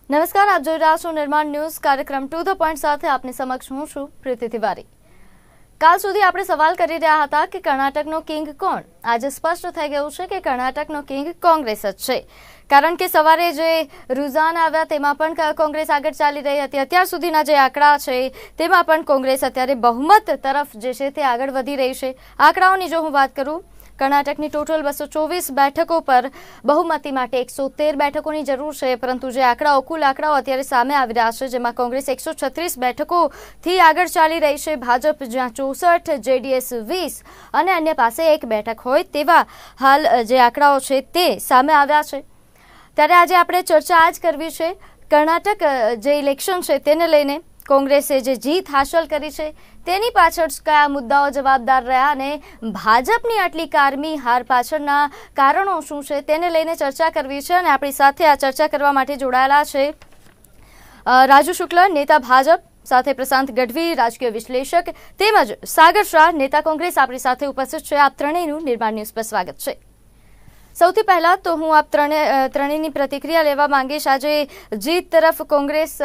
નમસ્કાર, આપ જોઈ રહ્યા છો નિર્માણ ન્યૂઝ કાર્યક્રમ ટુ ધ પોઈન્ટ સાથે આપની સમક્ષ હું છું પ્રીતિ તિવારી। કાલ સુધી આપણે સવાલ કરી રહ્યા હતા કે કર્ણાટકનો કિંગ કોણ? આજે સ્પષ્ટ થઈ ગયું છે કે કર્ણાટકનો કિંગ કોંગ્રેસ જ છે, કારણ કે સવારે જે રૂઝાન આવ્યા તેમાં પણ કોંગ્રેસ આગળ ચાલી રહી હતી। અત્યાર સુધીના જે આંકડા છે તેમાં પણ કોંગ્રેસ અત્યારે બહુમત તરફ જે છે તે આગળ વધી રહી છે। આંકડાઓની જો હું વાત કરું, કર્ણાટકની ટોટલ 224 બેઠકો પર બહુમતી માટે 113 બેઠકોની જરૂર છે, પરંતુ જે કુલ આંકડાઓ અત્યારે સામે આવી રહ્યા છે જેમાં કોંગ્રેસ 136 બેઠકોથી આગળ ચાલી રહી છે, ભાજપ જ્યાં 64, જેડીએસ 20 અને અન્ય પાસે 1 બેઠક હોય તેવા હાલ જે આંકડાઓ છે તે સામે આવ્યા છે। ત્યારે આજે આપણે ચર્ચા આ જ કરવી છે કર્ણાટક જે ઇલેક્શન છે તેને લઈને કોંગ્રેસે જે જીત હાંસલ કરી છે તેની પાછળ કયા મુદ્દાઓ જવાબદાર રહ્યા અને ભાજપની આટલી કારમી હાર પાછળના કારણો શું છે તેને લઈને ચર્ચા કરવી છે। અને આપણી સાથે આ ચર્ચા કરવા માટે જોડાયેલા છે રાજુ શુક્લ, નેતા ભાજપ, સાથે પ્રશાંત ગઢવી, રાજકીય વિશ્લેષક, તેમજ સાગર શાહ, નેતા કોંગ્રેસ આપણી સાથે ઉપસ્થિત છે। આપ ત્રણેયનું નિર્માણ ન્યૂઝ પર સ્વાગત છે। સૌથી પહેલા તો હું આપ ત્રણેયની પ્રતિક્રિયા લેવા માંગીશ। આજે જીત તરફ કોંગ્રેસ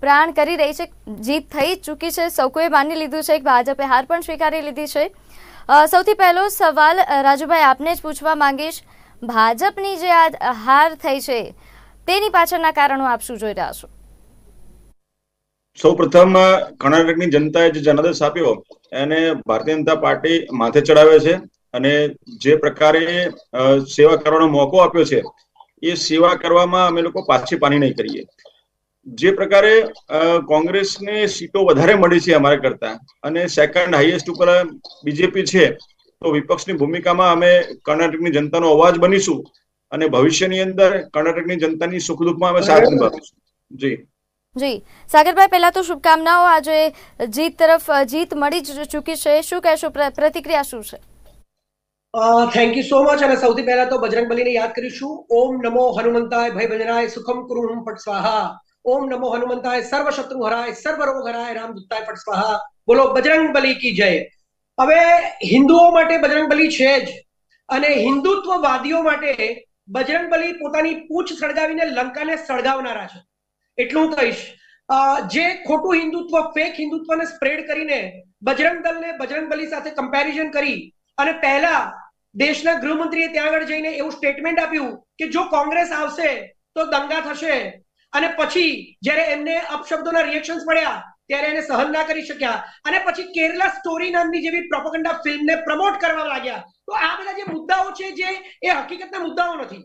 પ્રયાણ કરી રહી છે, જીત થઈ ચૂકી છે, સૌ કોઈએ માની લીધું છે કે ભાજપે હાર પણ સ્વીકારી લીધી છે। સૌથી પહેલો સવાલ રાજુભાઈ આપને જ પૂછવા માંગીશ, ભાજપની જે આ હાર થઈ છે તેની પાછળના કારણો આપ શું જોઈ રહ્યા છો? સૌપ્રથમ કર્ણાટકની જનતાએ જે જનાદેશ આપ્યો એને ભારતીય જનતા પાર્ટી માથે ચડાવે છે અને જે પ્રકારે સેવા કરવાનો મોકો આપ્યો છે એ સેવા કરવામાં અમે લોકો પાછી પાની નહીં કરીએ। જે પ્રકારે કોંગ્રેસને સીટો વધારે મળી છે અમારા કરતા અને સેકન્ડ હાઈએસ્ટ ઉપર બીજેપી છે, તો વિપક્ષની ભૂમિકામાં અમે કર્ણાટકની જનતાનો અવાજ બનીશું અને ભવિષ્યની અંદર કર્ણાટકની જનતાની સુખ દુઃખમાં અમે સાથ નિભાવીશું। જી સાગરભાઈ, પહેલા તો શુભકામનાઓ। આજે જીત તરફ જીત મળી ચૂકી છે, શું કહેશો? પ્રતિક્રિયા શું છે? Thank you so much. અને સૌથી પહેલા તો બજરંગબલીને યાદ કરીશું। ઓમ નમો હનુમંતાય ભય ભજનાય સુખમ કુરુમ ફટ સ્વાહા। ઓમ નમો હનુમંતાય સર્વ શત્રુ હરાય સર્વ રોગ હરાય રામદૂતાય ફટ સ્વાહા। બોલો બજરંગબલી કી જય। હવે હિન્દુઓ માટે બજરંગબલી છે જ, અને હિન્દુત્વવાદીઓ માટે બજરંગબલી પોતાની પૂંછ સળગાવીને લંકાને સળગાવનારા છે, એટલું કહીશ। જે ખોટું હિન્દુત્વ, ફેક હિન્દુત્વને સ્પ્રેડ કરીને બજરંગ દળને બજરંગબલી સાથે કમ્પેરિઝન કરી અને પહેલા દેશના ગૃહમંત્રીએ ત્યાં આગળ જઈને એવું સ્ટેટમેન્ટ આપ્યું કે જો કોંગ્રેસ આવશે તો દંગા થશે, અને પછી જ્યારે એમને અપશબ્દોના રિએક્શન્સ મળ્યા ત્યારે એને સહન ના કરી શક્યા અને પછી કેરલા સ્ટોરી નામની જેવી પ્રોપેગેન્ડા ફિલ્મને પ્રમોટ કરવા લાગ્યા। તો આ બધા જે મુદ્દાઓ છે જે એ હકીકતના મુદ્દાઓ નથી।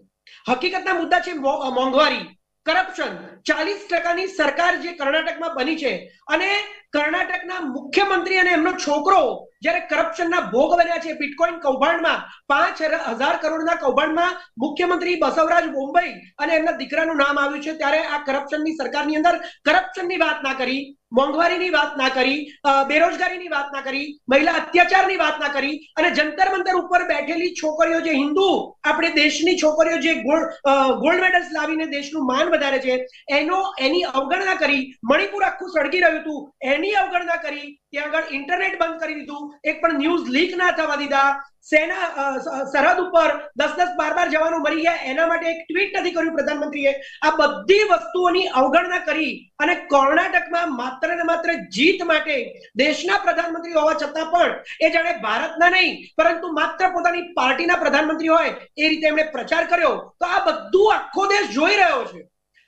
હકીકતના મુદ્દા છે મોંઘવારી, કરપ્શન। 40% સરકાર જે કર્ણાટકમાં બની છે અને કર્ણાટકના મુખ્યમંત્રી અને એમનો છોકરો જ્યારે કરપ્શનના ભોગ બન્યા છે, બિટકોઇન કૌભાંડમાં 5,000 કરોડના કૌભાંડમાં મુખ્યમંત્રી બસવરાજ બોમ્બઈ અને એમના દીકરાનું નામ આવ્યું છે, ત્યારે આ કરપ્શનની સરકારની અંદર કરપ્શનની વાત ના કરી, મોંઘવારીની વાત ના કરી, બેરોજગારીની વાત ના કરી, મહિલા અત્યાચારની વાત ના કરી, અને જંતર મંતર ઉપર બેઠેલી છોકરીઓ, જે હિન્દુ આપણે દેશની છોકરીઓ જે ગોલ્ડ મેડલ્સ લાવીને દેશનું માન વધારે છે એની અવગણના કરી। મણિપુર આખું સળગી રહ્યું હતું, એની અવગણના કરી, ત્યાં આગળ ઇન્ટરનેટ બંધ કરી દીધું, એક પણ ન્યૂઝ લીક ના થવા દીધા, સેના સરહદ ઉપર 10-12 જવાનો મરી ગયા એના માટે એક ટ્વીટ નથી કર્યું પ્રધાનમંત્રીએ। આ બધી વસ્તુઓની અવગણના કરી અને કર્ણાટકમાં માત્ર ને માત્ર જીત માટે દેશના પ્રધાનમંત્રી હોવા છતાં પણ એ જાણે ભારતના નહીં પરંતુ માત્ર પોતાની પાર્ટીના પ્રધાનમંત્રી હોય એ રીતે એમણે પ્રચાર કર્યો। તો આ બધું આખો દેશ જોઈ રહ્યો છે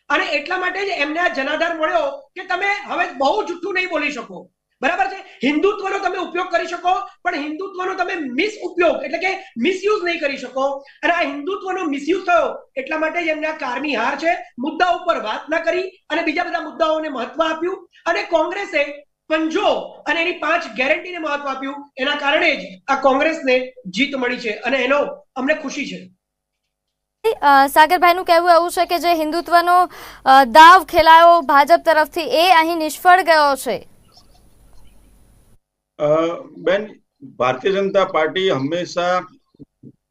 અને એટલા માટે જ એમને આ જનાધાર મળ્યો કે તમે હવે બહુ જુઠ્ઠું નહીં બોલી શકો, બરાબર છે? હિન્દુત્વનો તમે ઉપયોગ કરી શકો પણ હિન્દુત્વનો તમે મિસ ઉપયોગ એટલે કે મિસયુઝ નહીં કરી શકો, અને આ હિન્દુત્વનો મિસયુઝ થયો એટલા માટે જ એમને આ કારની હાર છે। મુદ્દા ઉપર વાત ના કરી અને બીજા બધા મુદ્દાઓને મહત્વ આપ્યું, અને કોંગ્રેસે પંજો અને એની 5 ગેરંટીને મહત્વ આપ્યું, એના કારણે જ આ કોંગ્રેસને જીત મળી છે અને એનો અમને ખુશી છે। સાગરભાઈનું કહેવું એવું છે કે જે હિન્દુત્વનો દાવ ખેલાયો ભાજપ તરફથી એ અહીં નિષ્ફળ ગયો છે। બેન, ભારતીય જનતા પાર્ટી હંમેશા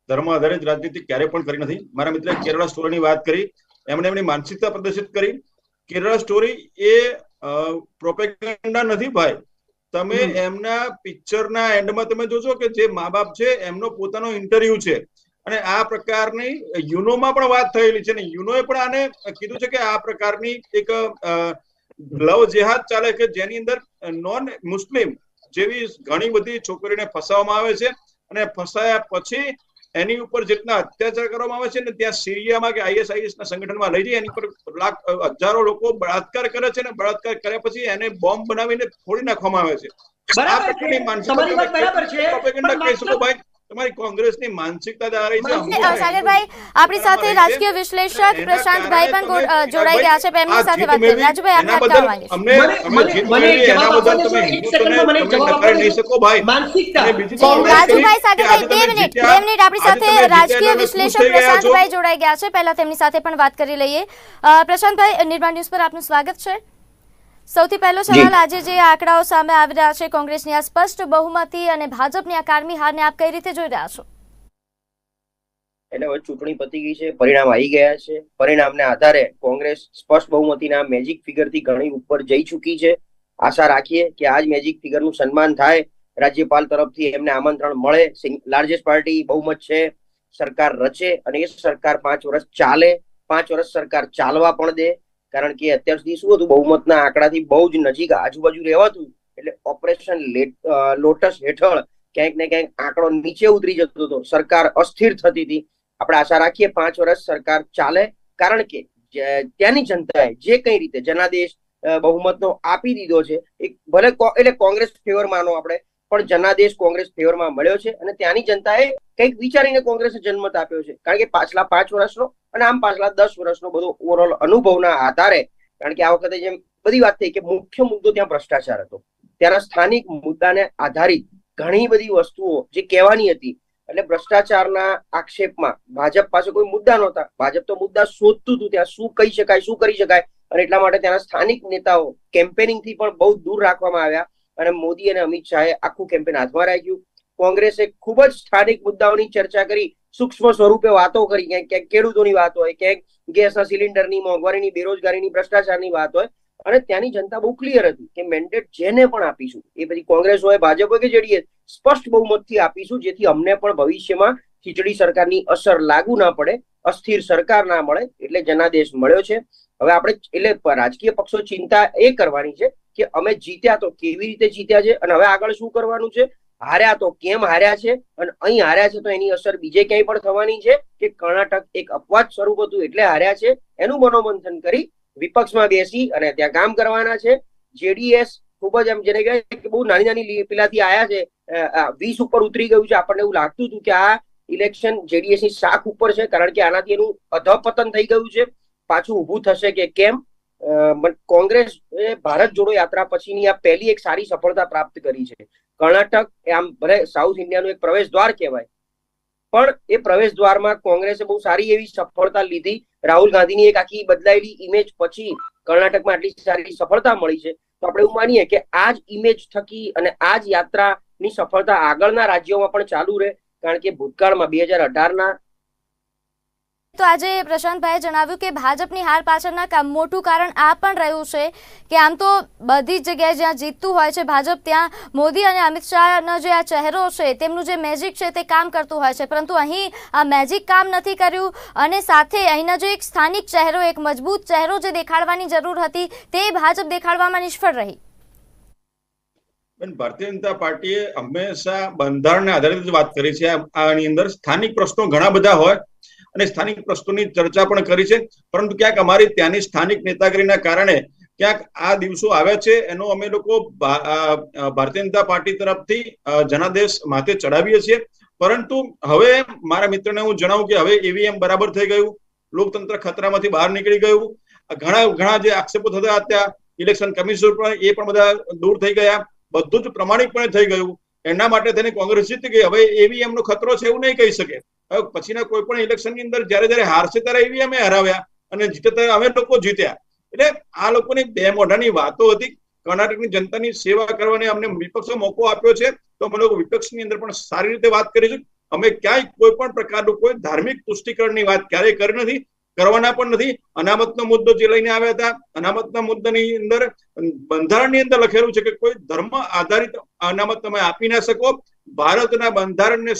ધર્મ આધારિત રાજનીતિ ક્યારે પણ કરી નથી। મારા મિત્રે કેરળા સ્ટોરીની વાત કરી, એમણે એમની માનસિકતા પ્રદર્શિત કરી। કેરળા સ્ટોરી એ પ્રોપેગેન્ડા નથી ભાઈ। તમે એમના પિક્ચરના એન્ડમાં તમે જોશો કે જે મા બાપ છે એમનો પોતાનો ઇન્ટરવ્યુ છે અને આ પ્રકારની યુનોમાં પણ વાત થયેલી છે ને યુનોએ પણ આને કીધું છે કે આ પ્રકારની એક લવ જેહાદ ચાલે કે જેની અંદર નોન મુસ્લિમ જેવી ઘણી બધી છોકરીઓને ફસાવવામાં આવે છે અને ફસાયા પછી એની ઉપર જેટલા અત્યાચાર કરવામાં આવે છે ને ત્યાં સિરિયામાં કે ISIS ના સંગઠનમાં લઈ જઈ એની પર હજારો લોકો બળાત્કાર કરે છે ને બળાત્કાર કર્યા પછી એને બોમ્બ બનાવીને ફોડી નાખવામાં આવે છે. આ પ્રકારની માનસિકતા ભાઈ તમારી કોંગ્રેસની માનસિકતા દ્વારા સાગરભાઈ આપણી સાથે રાજકીય વિશ્લેષક પ્રશાંતભાઈ પણ જોડાઈ ગયા છે. એમની સાથે વાત કરીએ. રાજુભાઈ આપને અટકાવવા માંગીશ. રાજુભાઈ સાગરભાઈ 2 મિનિટ આપણી સાથે રાજકીય વિશ્લેષક પ્રશાંતભાઈ જોડાઈ ગયા છે. પહેલા તેમની સાથે પણ વાત કરી લઈએ. પ્રશાંતભાઈ, નિર્માણ ન્યૂઝ પર આપનું સ્વાગત છે. સૌથી પહેલો સવાલ, આજે જે આંકડાઓ સામે આવી રહ્યા છે કોંગ્રેસની આ સ્પષ્ટ બહુમતી અને ભાજપની આ કારમી હારને આપ કઈ રીતે જોઈ રહ્યા છો? એટલે હવે ચૂંટણી પતી ગઈ છે, પરિણામ આવી ગયા છે. પરિણામને આધારે કોંગ્રેસ સ્પષ્ટ બહુમતીના મેજિક ફિગરથી ઘણી ઉપર જઈ ચૂકી છે. આશા રાખીએ કે આજ મેજિક ફિગરનું સન્માન થાય, રાજ્યપાલ તરફથી એમને આમંત્રણ મળે, લાર્જેસ્ટ પાર્ટી બહુમત છે, સરકાર રચે અને એ સરકાર 5 વર્ષ ચાલે. 5 વર્ષ સરકાર ચાલવા પણ દે, કારણ કે અત્યાર સુધી શું હતું, બહુમતના આંકડાથી બહુ જ નજીક આજુબાજુ રહેવાતું, એટલે ઓપરેશન લોટસ હેઠળ ક્યાંક ને ક્યાંક આંકડો નીચે ઉતરી જતો હતો, સરકાર અસ્થિર થતી હતી. આપણે આશા રાખીએ 5 વર્ષ સરકાર ચાલે, કારણ કે ત્યાંની જનતાએ જે કઈ રીતે જનાદેશ બહુમતનો આપી દીધો છે, ભલે એટલે કોંગ્રેસ ફેવર માનો આપણે, પણ જનાદેશ કોંગ્રેસ ફેવરમાં મળ્યો છે અને ત્યાંની જનતાએ કંઈક વિચારીને કોંગ્રેસે જન્મત આપ્યો છે. કારણ કે પાછલા 5 વર્ષનો અને આમ પાછલા 10 વર્ષનો બધો ઓવરઓલ અનુભવના આધારે, કારણ કે આ વખતે જેમ બધી વાત થઈ કે મુખ્ય મુદ્દો ત્યાં ભ્રષ્ટાચાર હતો, ત્યાંના સ્થાનિક મુદ્દાને આધારિત ઘણી બધી વસ્તુઓ જે કહેવાની હતી, એટલે ભ્રષ્ટાચારના આક્ષેપમાં ભાજપ પાસે કોઈ મુદ્દા નહોતા. ભાજપ તો મુદ્દા શોધતું હતું, ત્યાં શું કહી શકાય, શું કરી શકાય, અને એટલા માટે ત્યાંના સ્થાનિક નેતાઓ કેમ્પેનિંગથી પણ બહુ દૂર રાખવામાં આવ્યા અને મોદી અને અમિત શાહે આખું કેમ્પેન હાથમાં રાખ્યું. કોંગ્રેસે ખૂબ જ સ્થાનિક મુદ્દાઓની ચર્ચા કરી, સૂક્ષ્મ સ્વરૂપે વાતો કરી, ક્યાંક ખેડૂતોની વાત હોય, ક્યાંક ગેસના સિલિન્ડરની, મોંઘવારીની, બેરોજગારીની, ભ્રષ્ટાચારની વાત હોય, અને ત્યાંની જનતા બહુ ક્લિયર હતી કે મેન્ડેટ જેને પણ આપીશું, એ પછી કોંગ્રેસ હોય, ભાજપ હોય કે જેડીએસ, સ્પષ્ટ બહુમતથી આપીશું, જેથી અમને પણ ભવિષ્યમાં ખીચડી સરકારની અસર લાગુ ના પડે, અસ્થિર સરકાર ના મળે. એટલે જનાદેશ મળ્યો છે. હવે આપણે એટલે રાજકીય પક્ષો ચિંતા એ કરવાની છે કે અમે જીત્યા તો કેવી રીતે જીત્યા છે અને હવે આગળ શું કરવાનું છે, હાર્યા તો કેમ હાર્યા છે, અને અહીં હાર્યા છે તો એની અસર બીજે ક્યાંય પણ થવાની છે કે કર્ણાટક એક અપવાદ સ્વરૂપ હતું એટલે હાર્યા છે, એનું મનોમંથન કરી વિપક્ષમાં બેસી અને ત્યાં કામ કરવાના છે. જેડીએસ ખૂબ જ એમ જેને કહેવાય કે બહુ નાની નાની પેલાથી આયા છે, 20 ઉપર ઉતરી ગયું છે. આપણને એવું લાગતું હતું કે આ ઇલેક્શન જેડીએસ ની શાખ ઉપર છે, કારણ કે આનાથી એનું અધપતન થઈ ગયું છે. પાછું ઊભું થશે કે કેમ? કોંગ્રેસ ભારત જોડો યાત્રા પછીની આ પહેલી એક સારી સફળતા પ્રાપ્ત કરી છે. કર્ણાટક આમ ભલે સાઉથ ઇન્ડિયાનું એક પ્રવેશ દ્વાર કહેવાય, પણ એ પ્રવેશ દ્વારમાં કોંગ્રેસે બહુ સારી એવી સફળતા લીધી. રાહુલ ગાંધીની એક આખી બદલાયેલી ઇમેજ પછી કર્ણાટકમાં આટલી સારી સફળતા મળી છે. તો આપણે એવું માનીએ કે આ જ ઇમેજ થકી અને આ જ યાત્રાની સફળતા આગળના રાજ્યોમાં પણ ચાલુ રહે, કારણ કે ભૂતકાળમાં 2018ના તો આજે પ્રશાંતભાઈએ જણાવ્યું કે ભાજપની હાર પાછળના મોટું કારણ આ પણ રહ્યું છે કે આમ તો બધી જ જગ્યાએ જ્યાં જીતતું હોય છે ભાજપ, ત્યાં મોદી અને અમિત શાહનો જે આ ચહેરો છે, તેમનું જે મેજિક છે તે કામ કરતું હોય છે, પરંતુ અહીં આ મેજિક કામ નથી કર્યું અને સાથે અહીંના જો એક સ્થાનિક ચહેરો, એક મજબૂત ચહેરો જે દેખાડવાની જરૂર હતી તે ભાજપ દેખાડવામાં નિષ્ફળ રહી. ભારતીય જનતા પાર્ટીએ હંમેશા બંધારણને આધારિત વાત કરી છે. આની અંદર સ્થાનિક પ્રશ્નો ઘણા બધા હોય અને સ્થાનિક પ્રશ્નોની ચર્ચા પણ કરી છે, પરંતુ ક્યાંક અમારી ત્યાંની સ્થાનિક નેતાગીરીના કારણે ક્યાંક આ દિવસો આવ્યા છે એનો અમે લોકો ભારતીય જનતા પાર્ટી તરફથી જનાદેશ માથે ચડાવીએ છીએ. પરંતુ હવે મારા મિત્રને હું જણાવું કે હવે ઈવીએમ બરાબર થઈ ગયું, લોકતંત્ર ખતરામાંથી બહાર નીકળી ગયું. ઘણા જે આક્ષેપો થતા હતા ઇલેક્શન કમિશન પર, એ પણ બધા દૂર થઈ ગયા, બધું જ પ્રમાણિકપણે થઈ ગયું. એના માટે થઈને કોંગ્રેસ જીતી ગઈ. હવે ઈવીએમ નો ખતરો છે એવું નહીં કહી શકે. હવે પછીના કોઈ પણ ઇલેક્શનની અંદર જયારે હારશે ત્યારે ઈવીએમ હરાવ્યા અને જીતે ત્યારે અમે લોકો જીત્યા. એટલે આ લોકોની બે મોઢાની વાતો હતી. કર્ણાટકની જનતાની સેવા કરવાની અમને વિપક્ષો મોકો આપ્યો છે, તો અમે લોકો વિપક્ષની અંદર પણ સારી રીતે વાત કરીશું. અમે ક્યાંય કોઈ પણ પ્રકારનું કોઈ ધાર્મિક તુષ્ટિકરણની વાત ક્યારેય કરી નથી, કરવાના પણ નથી. અનામતનો મુદ્દો જે લઈને આવ્યા હતા, અનામતના મુદ્દાની અંદર બંધારણની અંદર લખેલું છે કે કોઈ ધર્મ આધારિત અનામત તમે આપી ના શકો. ભારતના બંધારણને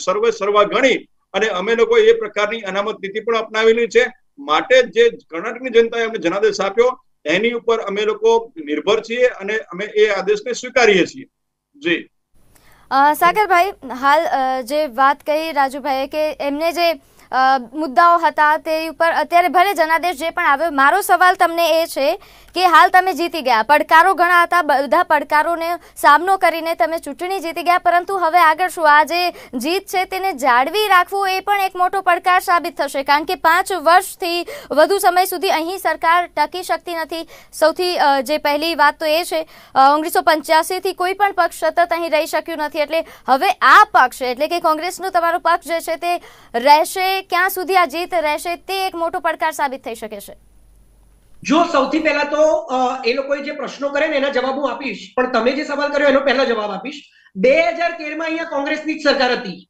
સર્વે સર્વા ગણી અને અમે લોકો એ પ્રકારની અનામત નીતિ પણ અપનાવેલી છે. માટે જે કર્ણાટકની જનતાએ અમને જનાદેશ આપ્યો એની ઉપર અમે લોકો નિર્ભર છીએ અને અમે એ આદેશને સ્વીકારીએ છીએ. જી સાગરભાઈ, હાલ જે વાત કહી રાજુભાઈએ કે એમને જે મુદ્દાઓ હતા તે ઉપર અત્યારે ભલે જનાદેશ જે પણ આવ્યો, મારો સવાલ તમને એ છે કે હાલ તમે જીતી ગયા, પડકારો ઘણા હતા, બધા પડકારોને સામનો કરીને તમે ચૂંટણી જીતી ગયા, પરંતુ હવે આગળ શું? આ જે જીત છે તેને જાળવી રાખવું એ પણ એક મોટો પડકાર સાબિત થશે, કારણ કે 5 વર્ષથી વધુ સમય સુધી અહીં સરકાર ટકી શકતી નથી. સૌથી જે પહેલી વાત તો એ છે 1985 થી કોઈ પણ પક્ષ સતત અહીં રહી શક્યું નથી, એટલે હવે આ પક્ષ એટલે કે કોંગ્રેસનો તમારો પક્ષ જે છે તે રહેશે, ક્યાં સુધી આ જીત રહેશે તે એક મોટો પડકાર સાબિત થઈ શકે છે. જો સૌથી પહેલા તો એ લોકોએ જે પ્રશ્નો કરે ને એના જવાબ હું આપીશ, પણ તમે જે સવાલ કર્યો એનો પહેલા જવાબ આપીશ. 2013 માં અહીંયા કોંગ્રેસની જ સરકાર હતી,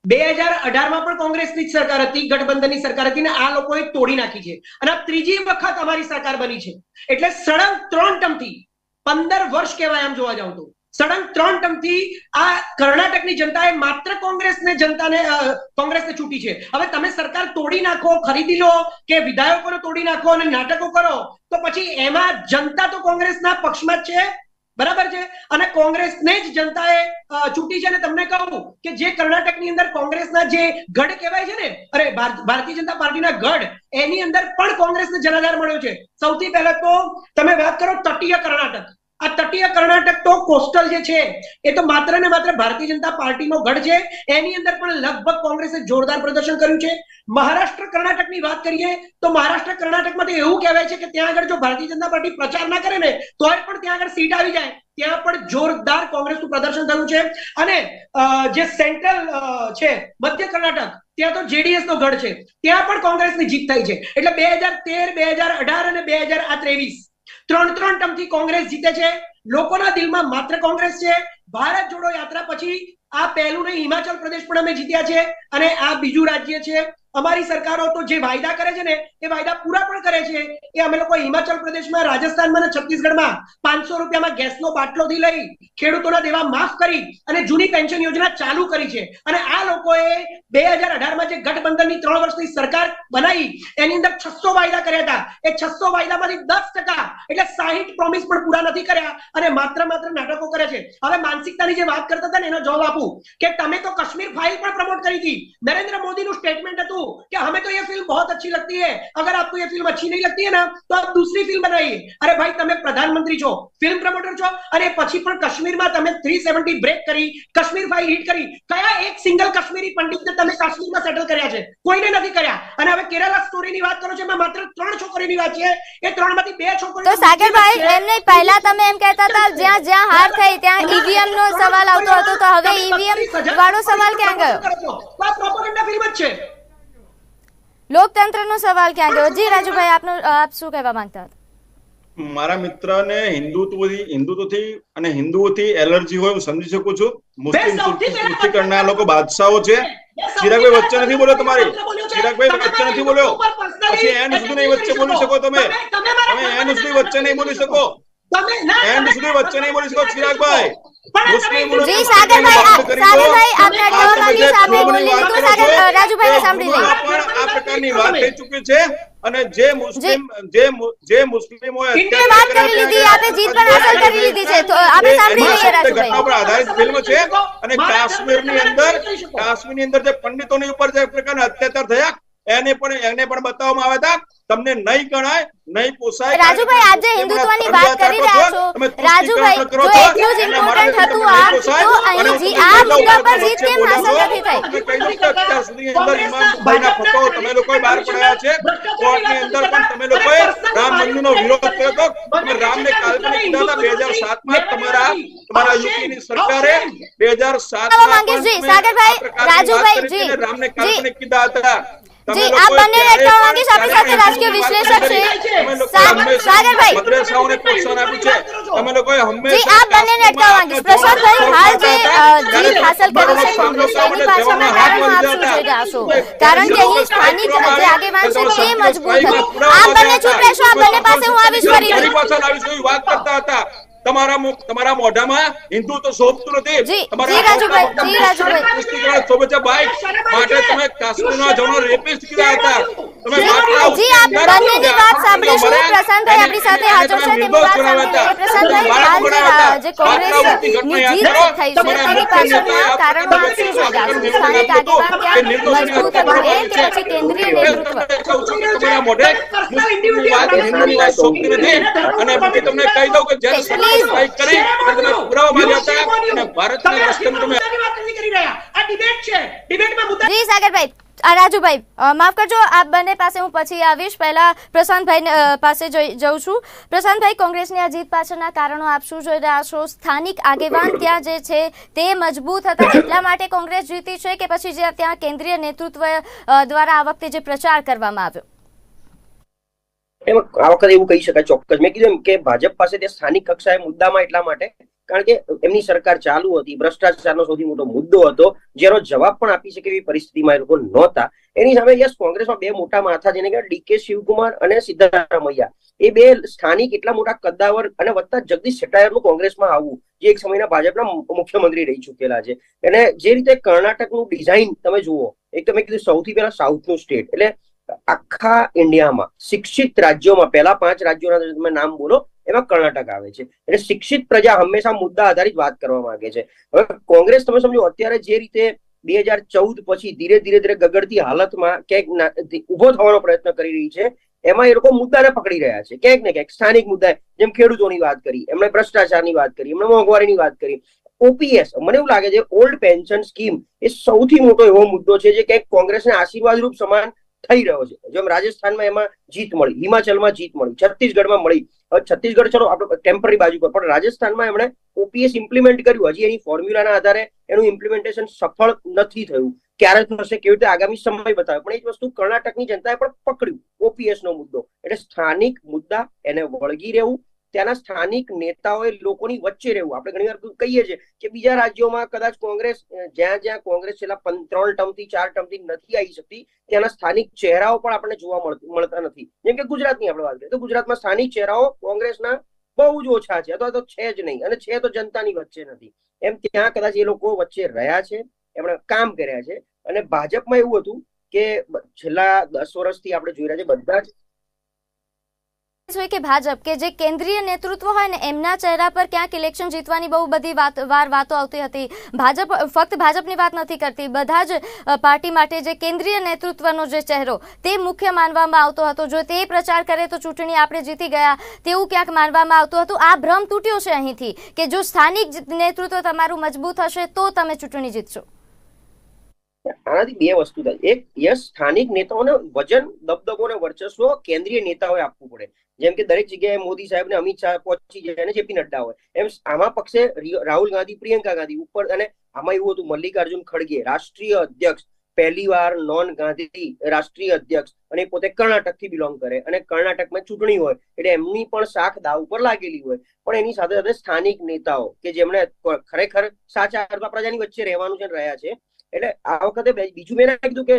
2018 માં પણ કોંગ્રેસની જ સરકાર હતી, ગઠબંધનની સરકાર હતી, ને આ લોકોએ તોડી નાખી છે અને આ ત્રીજી વખત અમારી સરકાર બની છે. એટલે સળંગ 3 ટર્મથી 15 વર્ષ કહેવાય આમ જોવા જાવ તો સળંગ 3 ટર્મથી આ કર્ણાટકની જનતાએ માત્ર કોંગ્રેસને ચૂંટી છે. હવે તમે સરકાર તોડી નાખો, ખરીદી લો કે વિધાયકોને તોડી નાખો અને નાટકો કરો તો પછી એમાં જનતા તો કોંગ્રેસના પક્ષમાં જ છે, બરાબર છે, અને કોંગ્રેસને જ જનતાએ ચૂંટી છે. અને તમને કહું કે જે કર્ણાટકની અંદર કોંગ્રેસના જે ગઢ કહેવાય છે ને, અરે ભારતીય જનતા પાર્ટીના ગઢ, એની અંદર પણ કોંગ્રેસને જનાધાર મળ્યો છે. સૌથી પહેલા તો તમે વાત કરો તટીય કર્ણાટક. આ તટીય કર્ણાટક તો કોસ્ટલ જે છે એ તો માત્ર ને માત્ર ભારતીય જનતા પાર્ટીનો ગઢ છે, એની અંદર પણ લગભગ કોંગ્રેસે જોરદાર પ્રદર્શન કર્યું છે. મહારાષ્ટ્ર કર્ણાટકની વાત કરીએ તો મહારાષ્ટ્ર કર્ણાટકમાં તો એવું કહેવાય છે કે ત્યાં આગળ જો ભારતીય જનતા પાર્ટી પ્રચાર ના કરે ને તોય પણ ત્યાં આગળ સીટ આવી જાય, ત્યાં પણ જોરદાર કોંગ્રેસનું પ્રદર્શન થયું છે. અને જે સેન્ટ્રલ છે મધ્ય કર્ણાટક, ત્યાં તો જેડીએસ નો ગઢ છે, ત્યાં પણ કોંગ્રેસની જીત થઈ છે. એટલે 2013, 2018 અને 2023 3 ટર્મથી કોંગ્રેસ જીતે છે. લોકોના દિલમાં માત્ર કોંગ્રેસ છે. ભારત જોડો યાત્રા પછી આ પહેલું નહીં, હિમાચલ પ્રદેશ પણ અમે જીત્યા છે અને આ બીજું રાજ્ય છે. અમારી સરકારો તો જે વાયદા કરે છે ને એ વાયદા પૂરા પણ કરે છે. એ અમે લોકો હિમાચલ પ્રદેશમાં, રાજસ્થાનમાં અને છત્તીસગઢમાં 500 રૂપિયામાં ગેસનો બાટલોથી લઈ ખેડૂતોના દેવા માફ કરી અને જૂની પેન્શન યોજના ચાલુ કરી છે. અને આ લોકોએ 2018માં જે ગઠબંધનની 3 વર્ષની સરકાર બનાવી એની અંદર 600 વાયદા કર્યા હતા. એ 600 વાયદામાંથી 10% એટલે 60 પ્રોમિસ પણ પૂરા નથી કર્યા અને માત્ર નાટકો કરે છે. હવે માનસિકતાની જે વાત કરતા હતા ને એનો જવાબ આપું કે તમે તો કાશ્મીર ફાઇલ પણ પ્રમોટ કરી હતી. નરેન્દ્ર મોદીનું સ્ટેટમેન્ટ હતું कि हमें तो ये फिल्म बहुत अच्छी लगती है, अगर आपको ये फिल्म अच्छी नहीं लगती है ना तो आप दूसरी फिल्म बनाइए. अरे भाई તમે પ્રધાનમંત્રી છો, ફિલ્મ પ્રમોટર છો, અને પછી પણ કાશ્મીરમાં તમે 370 બ્રેક કરી, કાશ્મીર ફાઇલ હિટ કરી. કયા એક સિંગલ કાશ્મીરી પંડિતને તમે કાશ્મીરમાં સેટલ કર્યા છે? કોઈને નથી કર્યા. અને હવે કેરલા સ્ટોરીની વાત કરો છો, એમાં માત્ર 3 છોકરીની વાત છે, એ 3માંથી 2 છોકરીઓ. તો સાગરભાઈ, એમને પહેલા તમે એમ કહેતા હતા જ્યાં હાર થઈ ત્યાં ઈવીએમ નો સવાલ આવતો હતો, તો હવે ઈવીએમ વાળો સવાલ ક્યાં ગયો? આ પ્રોપેગેન્ડા ફિલ્મ જ છે. લોકતંત્રનો સવાલ ક્યાં ગયો? જી રાજુભાઈ, આપ શું કહેવા માંગતા હતા? મારા મિત્રને હિન્દુત્વથી અને હિન્દુઓથી એલર્જી હોય હું સમજી શકું છું. મુસ્લિમ તૃપ્તિકરણના લોકો બાદશાહો છે. ચિરાગભાઈ વચ્ચે નથી બોલ્યો, તમારી ચિરાગભાઈ વચ્ચે નથી બોલ્યો, પછી એન્ડ સુધી નહીં વચ્ચે બોલી શકો. તમે એન્ડ સુધી વચ્ચે નહીં બોલી શકો, એન્ડ સુધી વચ્ચે નહીં બોલી શકો ચિરાગભાઈ. જી સાગરભાઈ, આપને અટકાવવા માંગીશ, આપને બોલી લીધું. સાગર રાજુભાઈને સાંભળી લઈએ. આ પ્રકારની વાત થઈ ચૂકી છે અને જે મુસ્લિમોએ વાત કરી લીધી, આપે જીત પણ હાંસલ કરી લીધી છે, તો આપણે સાંભળી લઈએ રાજુભાઈ. ઘટના પર આધારિત ફિલ્મ છે અને કાશ્મીરની અંદર જે પંડિતોની ઉપર જે પ્રકારના અત્યાચાર થયા એને પણ બતાવવામાં આવ્યા હતા. તમને નહીં ગણાય, નહીં પોસાય. રાજુભાઈ, આજે હિન્દુત્વની વાત કરી રહ્યા છો રાજુભાઈ, જો એટલું જ ઇમ્પોર્ટન્ટ હતું તો અહીં આ મુદ્દા પર જીત કેમ હાંસલ નથી થઈ? અત્યાર સુધી અંદર ઇમામભાઈના ફતવો તમે લોકોએ બહાર પડાયા છે. કોર્ટની અંદર પણ તમે લોકોએ રામ મંદિરનો વિરોધ કર્યો હતો. તમે રામને કાલ્પનિક કીધા હતા. 2007માં તમારા યુપીની સરકારે 2007માં સાગરભાઈ, રાજુભાઈ, જી રામને કાલ્પનિક કીધા હતા. જી, આપ બંને અટકાવવા માંગીશ. આપણી સાથે રાજકીય વિશ્લેષક છે સાગરભાઈ. મદ્રેસાઓને પ્રોત્સાહન આપ્યું છે તમે લોકોએ હંમેશા. જી, આપ બંનેને અટકાવવા માંગીશ. પ્રશાંતભાઈ, હાલ જે જીત હાંસલ કરી છે કોંગ્રેસે, એની પાછળના કારણો આપ શું જોઈ રહ્યા છો? કારણ કે અહીં સ્થાનિક જે આગેવાન છે તે મજબૂત હતું. આપ બંને ચૂપ રહેશો, આપ બંને પાસે હું આવીશ ફરીથી. વાત કરતા હતા તમારા મોઢામાં હિન્દુ તો શોભતું નથી. જી રાજુભાઈ શોભે છે બાઈક માટે તમે કાશ્મીરના જવાનો રેપિસ્ટ કીધા હતા. તમે જી આપ બંનેની વાત સાંભળીશું. પ્રશાંતભાઈ આપણી સાથે હાજર છે, તેમની વાત સાંભળીએ. પ્રશાંતભાઈ, હાલ જે કોંગ્રેસની જીત થઈ છે તેની પાછળના કારણો આપ શું જોયા? સ્થાનિક આગેવાન ક્યાં મજબૂત હતું એ કે પછી કેન્દ્રીય નેતૃત્વ? તમારા મોઢે હિન્દુની વાત શોભતી નથી. અને પછી તમને કહી દઉં કે જ્યારે સ્ટ્રાઇક કરી તમે પુરાવા માંગ્યા હતા અને ભારતના રસ્તે તમે આ ડિબેટ છે. ડિબેટમાં મુદ્દા જી સાગરભાઈ, રાજુભાઈ માફ કરજો, આપ બંને પાસે હું પછી આવીશ. પહેલા પ્રશાંતભાઈ પાસે જઉં છું. પ્રશાંતભાઈ, કોંગ્રેસની આ જીત પાછળના કારણો આપ શું જોઈ રહ્યા છો? સ્થાનિક આગેવાન ત્યાં જે છે તે મજબૂત હતા એટલા માટે કોંગ્રેસ જીતી છે કે પછી જે ત્યાં કેન્દ્રીય નેતૃત્વ દ્વારા આ વખતે જે પ્રચાર કરવામાં આવ્યો? આ વખતે એવું કહી શકાય ચોક્કસ. મેં કીધું એમ કે ભાજપ પાસે તે સ્થાનિક કક્ષાએ મુદ્દામાં એટલા માટે કારણ કે એમની સરકાર ચાલુ હતી, ભ્રષ્ટાચારનો સૌથી મોટો મુદ્દો હતો, જેનો જવાબ પણ આપી શકે એવી પરિસ્થિતિમાં એ લોકો નહોતા. એની સામે યસ, કોંગ્રેસમાં બે મોટા માથા જેને કહેવાય ડીકે શિવકુમાર અને સિદ્ધારામૈયા, એ બે સ્થાનિક એટલા મોટા કદ્દાવર અને વત્તા જગદીશ શેટ્ટાયરનું કોંગ્રેસમાં આવવું, જે એક સમયના ભાજપના મુખ્યમંત્રી રહી ચૂકેલા છે. અને જે રીતે કર્ણાટકનું ડિઝાઇન તમે જુઓ, એક તમે કીધું સૌથી પહેલા સાઉથનું સ્ટેટ, એટલે આખા ઇન્ડિયામાં શિક્ષિત રાજ્યોમાં પહેલા 5 રાજ્યોના તમે નામ બોલો એમાં કર્ણાટક આવે છે. એટલે શિક્ષિત પ્રજા હંમેશા મુદ્દા આધારિત વાત કરવા માંગે છે. હવે કોંગ્રેસ તમે સમજો અત્યારે જે રીતે 2014 પછી ધીરે ધીરે ગગડતી હાલતમાં ક્યાંક ઉભો થવાનો પ્રયત્ન કરી રહી છે, એમાં એ લોકો મુદ્દાને પકડી રહ્યા છે ક્યાંક ને ક્યાંક. સ્થાનિક મુદ્દા જેમ ખેડૂતોની વાત કરી, એમણે ભ્રષ્ટાચારની વાત કરી, એમણે મોંઘવારીની વાત કરી, ઓપીએસ, મને એવું લાગે છે ઓલ્ડ પેન્શન સ્કીમ એ સૌથી મોટો એવો મુદ્દો છે જે ક્યાંક કોંગ્રેસને આશીર્વાદ રૂપ સમાન થઈ રહ્યો છે. જેમ રાજસ્થાનમાં એમાં જીત મળી, હિમાચલમાં જીત મળી, છત્તીસગઢમાં મળી. હવે છત્તીસગઢ ચલો આપણે ટેમ્પરરી બાજુ પર, પણ રાજસ્થાનમાં એમણે ઓપીએસ ઇમ્પ્લિમેન્ટ કર્યું. હજી એની ફોર્મ્યુલાના આધારે એનું ઇમ્પ્લિમેન્ટેશન સફળ નથી થયું. ક્યારે થશે કેવી રીતે આગામી સમય બતાવે. પણ એ જ વસ્તુ કર્ણાટકની જનતાએ પણ પકડ્યું, ઓપીએસ નો મુદ્દો. એટલે સ્થાનિક મુદ્દા એને વળગી રહેવું, ત્યાંના સ્થાનિક નેતાઓએ લોકોની વચ્ચે રહેવું. આપણે ઘણી વાર કહીએ છીએ કે બીજા રાજ્યોમાં કદાચ કોંગ્રેસ જ્યાં કોંગ્રેસ છેલ્લા 3 ટર્મથી 4 ટર્મથી નથી આવી શકતી, ત્યાંના સ્થાનિક ચહેરાઓ પણ આપણને જોવા મળતા નથી. જેમ કે ગુજરાતની આપણે વાત કરીએ તો ગુજરાતમાં સ્થાનિક ચહેરાઓ કોંગ્રેસના બહુ જ ઓછા છે, અથવા તો છે જ નહીં, અને છે તો જનતાની વચ્ચે નથી. એમ ત્યાં કદાચ એ લોકો વચ્ચે રહ્યા છે, એમણે કામ કર્યા છે. અને ભાજપમાં એવું હતું કે છેલ્લા 10 વર્ષથી આપણે જોઈ રહ્યા છે બધા જ હોય કે ભાજપ કે જે કેન્દ્રીય નેતૃત્વ હોય ને એમના ચહેરા પર ક્યાંક ઇલેક્શન જીતવાની બહુ બધી વાતો આવતી હતી. ભાજપ ફક્ત ભાજપની વાત નથી કરતી, બધા જ પાર્ટી માટે જે કેન્દ્રીય નેતૃત્વનો જે ચહેરો તે મુખ્ય માનવામાં આવતો હતો. જો તે પ્રચાર કરે તો ચૂંટણી આપણે જીતી ગયા તેવું ક્યાંક માનવામાં આવતું હતું. આ ભ્રમ તૂટ્યો છે અહીંથી કે જો સ્થાનિક નેતૃત્વ તમારું મજબૂત હશે તો તમે ચૂંટણી જીતશો. આનાથી બે વસ્તુ થાય. એક, યસ, સ્થાનિક નેતાઓને વજન, દબદબો અને વર્ચસ્વ કેન્દ્રીય નેતાઓએ આપવું પડે. જેમ કે દરેક જગ્યાએ મોદી સાહેબ ને અમિત શાહ પહોંચી જાય અને જેપી નડ્ડા હોય, એમ આમાં પક્ષે રાહુલ ગાંધી, પ્રિયંકા ગાંધી ઉપર, અને આમાં એવું હતું મલ્લિકાર્જુન ખડગે રાષ્ટ્રીય અધ્યક્ષ, પહેલી વાર નોન ગાંધી રાષ્ટ્રીય અધ્યક્ષ, અને પોતે કર્ણાટક થી બિલોંગ કરે, અને કર્ણાટકમાં ચૂંટણી હોય એટલે એમની પણ શાખ દાવ ઉપર લાગેલી હોય. પણ એની સાથે સાથે સ્થાનિક નેતાઓ કે જેમણે ખરેખર સાચા અર્થમાં પ્રજાની વચ્ચે રહેવાનું છે, રહ્યા છે. એટલે આ વખતે બીજું મેં કીધું કે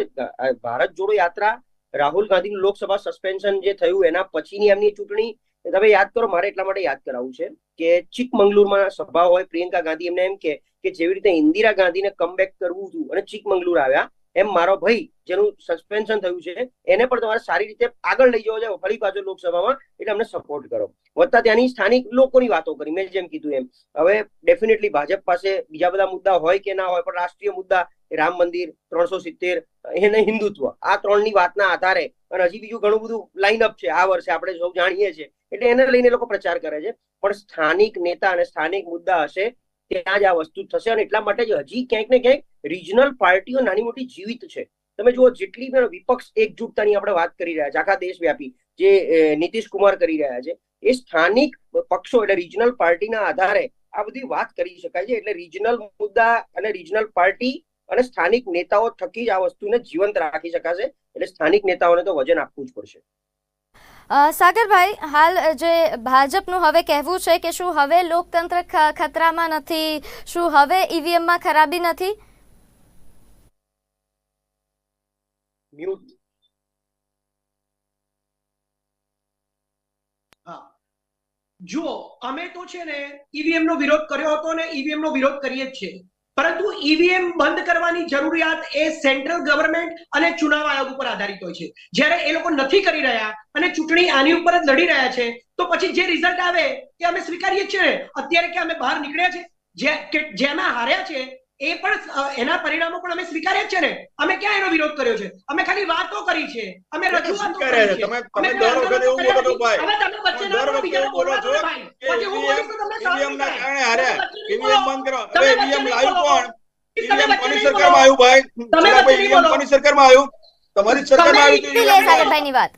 ભારત જોડો યાત્રા, રાહુલ ગાંધીનું લોકસભા સસ્પેન્શન જે થયું એના પછીની એમની ચૂંટણી તમે યાદ કરો. મારે એટલા માટે યાદ કરાવવું છે કે ચિકમંગલુરમાં સભા હોય, પ્રિયંકા ગાંધી એમને એમ કે જેવી રીતે ઇન્દિરા ગાંધીને કમબેક કરવું હતું અને ચિકમંગલુર આવ્યા, એમ મારો ભાઈ જેનું સસ્પેન્શન થયું છે એને પણ તમારે સારી રીતે આગળ લઈ જવો છે ફરી પાછો લોકસભામાં, એટલે અમને સપોર્ટ કરો. વત્તા ત્યાંની સ્થાનિક લોકોની વાતો કરી, મેં જેમ કીધું એમ. હવે ડેફિનેટલી ભાજપ પાસે બીજા બધા મુદ્દા હોય કે ના હોય, પણ રાષ્ટ્રીય મુદ્દા રામ મંદિર, 370 એને હિન્દુત્વ, આ 3ની વાતના આધારે, અને હજી બીજું ઘણું બધું લાઇનઅપ છે આ વર્ષે આપણે સૌ જાણીએ છીએ, એટલે એને લઈને લોકો પ્રચાર કરે છે. પણ સ્થાનિક નેતા અને સ્થાનિક મુદ્દા હશે ત્યાં જ આ વસ્તુ થશે. અને એટલા માટે જ હજી ક્યાંક ને ક્યાંક રિજનલ પાર્ટીઓ નાની મોટી જીવિત છે. તમે જુઓ જેટલી પણ વિપક્ષ એકજૂટતાની આપણે વાત કરી રહ્યા છે આખા દેશવ્યાપી, જે નીતિશ કુમાર કરી રહ્યા છે, એ સ્થાનિક પક્ષો એટલે રિજનલ પાર્ટીના આધારે આ બધી વાત કરી શકાય છે. એટલે રિજનલ મુદ્દા અને રિજનલ પાર્ટી અને સ્થાનિક નેતાઓ થકી જ આ વસ્તુને જીવંત રાખી શકાશે. એટલે સ્થાનિક નેતાઓને તો વજન આપવું જ પડશે. સાગરભાઈ, હાલ જે ભાજપનું હવે કહેવું છે કે શું હવે લોકતંત્ર ખતરામાં નથી, શું હવે ઈવીએમમાં ખરાબી નથી? જુઓ, અમે તો છે ને ઈવીએમ નો વિરોધ કર્યો હતો અને ઈવીએમ નો વિરોધ કરીએ જ છે, પરંતુ ઈવીએમ બંધ કરવાની જરૂરિયાત એ સેન્ટ્રલ ગવર્મેન્ટ અને ચુનાવ આયોગ ઉપર આધારિત હોય છે. જ્યારે એ લોકો નથી કરી રહ્યા અને ચૂંટણી આની ઉપર જ લડી રહ્યા છે, તો પછી જે રિઝલ્ટ આવે એ અમે સ્વીકારીએ છીએ. અત્યારે કે અમે બહાર નીકળ્યા છે, જેમાં હાર્યા છે એ પણ એના પરિણામો પણ અમે સ્વીકાર્યા જ છે ને. અમે ક્યાં એનો વિરોધ કર્યો છે? અમે ખાલી વાતો કરી છે, અમે રજૂઆતો કરી છે. તમે દર વખતે એવું બોલો છો ભાઈ, હવે તમે વચ્ચે ના દર બોલો, વખતે બીજાને એવું બોલો છો બોલવા દો ભાઈ. કે પછી હું બોલીશ તો તમને સવાલ ઈવીએમ ના નહીં કારણે થાય. હાર્યા. તમે વચ્ચે નહીં ઈવીએમ બોલો. બંધ કરો. તમે હવે વચ્ચે ઈવીએમ નહીં લાવ્યું બોલો. કોણ? તમે ઈવીએમ વચ્ચે કોની નહીં સરકારમાં બોલો. આવ્યું ભાઈ? તમે ચલો વચ્ચે ભાઈ, નહીં ઈવીએમ બોલો. કોની સરકારમાં આવ્યું? તમારી જ સરકારમાં આવ્યું હતું લે ઈવીએમ. સાગરભાઈની વાત.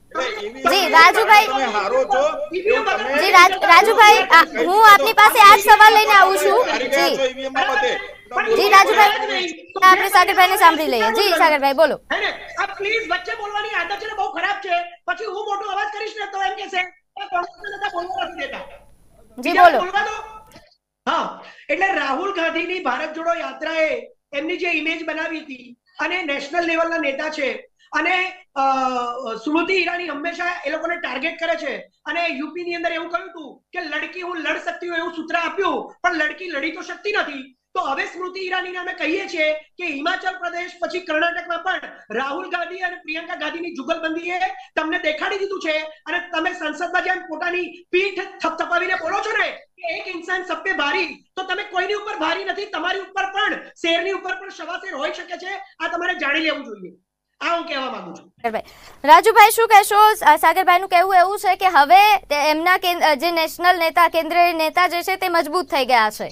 ઈવીએમ જી, રાજુભાઈ. તમે હારો છો એવું તમે જી રાજુભાઈ, હું આપની પાસે આ જ સવાલ લઈને આવું છું. હારી ગયા છો જી ઈવીએમ ના મતે. જી રાજુભાઈ, આપણે સાગરભાઈને સાંભળી લઈએ. જી સાગરભાઈ બોલો. હે ને? આ પ્લીઝ વચ્ચે બોલવાની આદત છે ને બહુ ખરાબ છે. પછી હું મોટો અવાજ કરીશ ને તો એમ કહેશે કે કોંગ્રેસના નેતા બોલવા નથી દેતા. જી બીજાને બોલો. બોલવા દો. હા, એટલે રાહુલ ગાંધીની ભારત જોડો યાત્રાએ એમની જે ઇમેજ બનાવી હતી, અને નેશનલ લેવલના નેતા છે, અને સ્મૃતિ ઈરાની હંમેશા એ લોકોને ટાર્ગેટ કરે છે, અને યુપી ની અંદર એવું કહ્યું હતું કે લડકી હું લડ શકતી હું એવું સૂત્ર આપ્યું, પણ લડકી લડી તો શકતી નથી. તો હવે સ્મૃતિ ઈરાનીને અમે કહીએ છીએ કે હિમાચલ પ્રદેશ પછી કર્ણાટકમાં પણ રાહુલ ગાંધી અને પ્રિયંકા ગાંધીની જુગલબંધીએ તમને દેખાડી દીધું છે, અને તમે સંસદમાં જેમ પોતાની પીઠ થપથપાવીને બોલો છો ને કે એક ઇન્સાન સબ પે ભારી, તો તમે કોઈની ઉપર ભારી નથી. તમારી ઉપર પણ, શેરની ઉપર પણ સવાશેર હોઈ શકે છે. આ તમારે જાણી લેવું જોઈએ. આ હું કહેવા માંગુ છું. રાજુભાઈ શું કહેશો? સાગરભાઈનું કહેવું એવું છે કે હવે એમના જે નેશનલ નેતા, કેન્દ્રીય નેતા જે છે તે મજબૂત થઈ ગયા છે,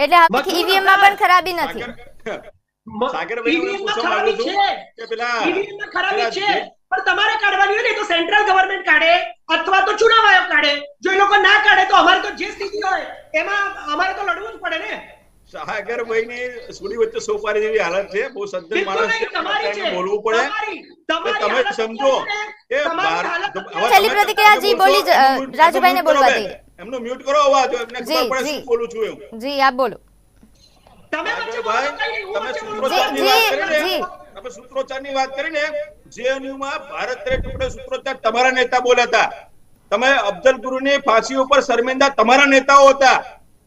એટલે હવે ઈવીએમ માં પણ ખરાબી નથી. ઈવીએમમાં ખરાબી છે, ઈવીએમમાં ખરાબી છે, પણ તમારે કાઢવાની હોય ને તો સેન્ટ્રલ ગવર્મેન્ટ કાઢે અથવા તો ચુનાવ આયોગ કાઢે. જો એ લોકો ના કાઢે તો અમારે તો જે સ્થિતિ હોય એમાં અમારે તો લડવું જ પડે ને. સાગરભાઈ ની સુડી વચ્ચે સોપારી જેવી હાલત છે. બહુ સજ્જન માણસ છે, એને બોલવું પડે. તમે સમજો કે છેલ્લી પ્રતિક્રિયા જી બોલી રાજુભાઈને બોલવા દઈએ. એમનો મ્યુટ કરો અવાજ, એમને ખબર પડે શું બોલું છું એવું. જી આપ બોલો. તમે વચ્ચે બોલો, તમે સૂત્રોચ્ચારની વાત કરીને જેએનયુ માં ભારત રે ટુકડે સૂત્રોચ્ચાર તમારા નેતા બોલ્યા હતા. તમે અફઝલ ગુરુની ફાંસી ઉપર શર્મિંદા તમારા નેતાઓ હતા,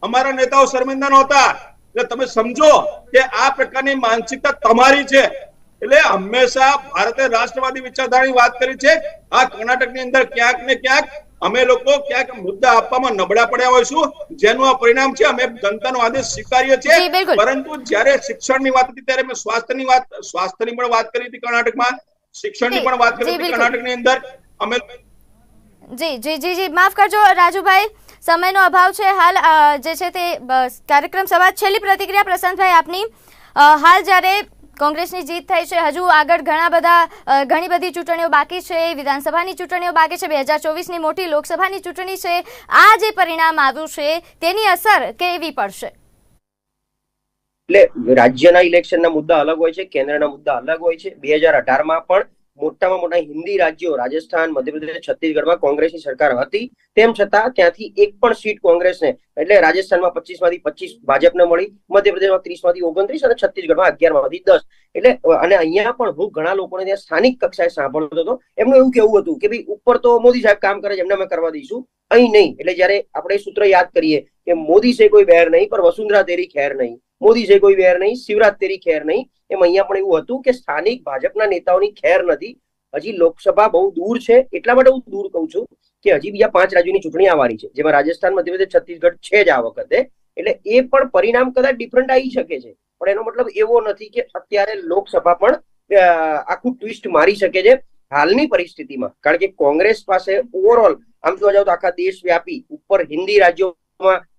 અમારા નેતાઓ શર્મિંદા નહોતા. એટલે તમે સમજો કે આ પ્રકારની માનસિકતા તમારી છે. એટલે હંમેશા ભારતે રાષ્ટ્રવાદી વિચારધારાની વાત કરી છે. આ કર્ણાટકની અંદર ક્યાંક ને ક્યાંક અમે લોકો ક્યાંક મુદ્દા આપવામાં નબળા પડ્યા હોઈશું, જેનું આ પરિણામ છે. અમે જનતાનો આદેશ સ્વીકારીએ છીએ, પરંતુ જ્યારે શિક્ષણની વાત હતી ત્યારે મેં સ્વાસ્થ્યની પણ વાત કરી હતી કર્ણાટકમાં, શિક્ષણની પણ વાત કરી હતી કર્ણાટકની અંદર. અમે જી જી જી જી માફ કરજો રાજુભાઈ, સમયનો અભાવ છે હાલ. જે છે તે કાર્યક્રમ સમાજ. છેલ્લી પ્રતિક્રિયા પ્રશાંતભાઈ આપની. હાલ જ્યારે કોંગ્રેસની જીત થઈ છે, હજુ આગળ ઘણી બધી ચૂંટણીઓ બાકી છે, વિધાનસભાની ચૂંટણીઓ બાકી છે, 2024ની મોટી લોકસભાની ચૂંટણી છે. આ જે પરિણામ આવ્યું છે તેની અસર કેવી પડશે? એટલે રાજ્યના ઇલેક્શનના મુદ્દા અલગ હોય છે, કેન્દ્રના મુદ્દા અલગ હોય છે. 2018માં પણ મોટામાં મોટા હિન્દી રાજ્યો રાજસ્થાન, મધ્યપ્રદેશ, છત્તીસગઢમાં કોંગ્રેસની સરકાર હતી, તેમ છતાં ત્યાંથી એક પણ સીટ કોંગ્રેસને, એટલે રાજસ્થાનમાં 25 માંથી 25 ભાજપને મળી, મધ્યપ્રદેશમાં 30 માંથી 29 અને છત્તીસગઢમાં 11 માંથી 10. એટલે અને અહીંયા પણ હું ઘણા લોકોને ત્યાં સ્થાનિક કક્ષાએ સાંભળતો હતો, એમનું એવું કેવું હતું કે ભાઈ ઉપર તો મોદી સાહેબ કામ કરે છે, એમને અમે કરવા દઈશું, અહીં નહીં. એટલે જયારે આપણે સૂત્ર યાદ કરીએ કે મોદી છે કોઈ બેર નહીં, પર વસુંધરા તેરી ખેર નહીં, મોદી છે કોઈ બેર નહીં, શિવરાજ તેરી ખેર નહીં. એમ અહીંયા પણ એવું હતું કે સ્થાનિક ભાજપના નેતાઓની ખેર નથી. હજી લોકસભા બહુ દૂર છે, એટલા માટે હું દૂર કહું છું કે હજી બીજા 5 રાજ્યોની ચૂંટણી આવવાની છે, જેમાં રાજસ્થાન, મધ્યપ્રદેશ, છત્તીસગઢ છે જ આ વખતે. એટલે એ પણ પરિણામ કદાચ ડિફરન્ટ આવી શકે છે, પણ એનો મતલબ એવો નથી કે અત્યારે લોકસભા પણ આખું ટ્વિસ્ટ મારી શકે છે હાલની પરિસ્થિતિમાં. કારણ કે કોંગ્રેસ પાસે ઓવરઓલ આમ જોવા જાવ તો આખા દેશવ્યાપી ઉપર હિન્દી રાજ્યોમાં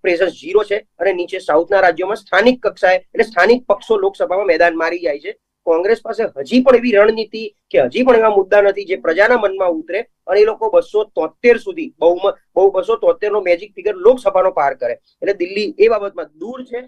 પ્રેઝન્સ 0 છે, અને નીચે સાઉથના રાજ્યોમાં સ્થાનિક કક્ષાએ એટલે સ્થાનિક પક્ષો લોકસભામાં મેદાન મારી જાય છે. કોંગ્રેસ પાસે હજી પણ એવી રણનીતિ કે હજી પણ એવા મુદ્દા નથી જે પ્રજાના મનમાં ઉતરે અને એ લોકો 273 સુધી બહુ 273 નો મેજિક ફિગર લોકસભાનો પાર કરે. એટલે દિલ્હી એ બાબતમાં દૂર છે.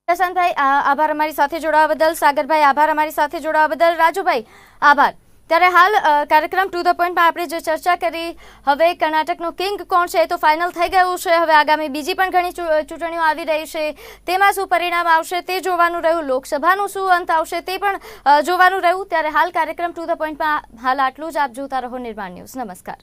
પ્રશાંતભાઈ આભાર અમારી સાથે જોડાવા બદલ. સાગરભાઈ આભાર અમારી સાથે જોડાવા બદલ. રાજુભાઈ આભાર. ત્યારે હાલ કાર્યક્રમ ટુ ધ પોઈન્ટમાં આપણે જે ચર્ચા કરી, હવે કર્ણાટકનો કિંગ કોણ છે એ તો ફાઇનલ થઈ ગયું છે. હવે આગામી બીજી પણ ઘણી ચૂંટણીઓ આવી રહી છે, તેમાં શું પરિણામ આવશે તે જોવાનું રહ્યું. લોકસભાનું શું અંત આવશે તે પણ જોવાનું રહ્યું. ત્યારે હાલ કાર્યક્રમ ટુ ધ પોઈન્ટમાં હાલ આટલું જ. આપ જોતા રહો નિર્માણ ન્યૂઝ. નમસ્કાર.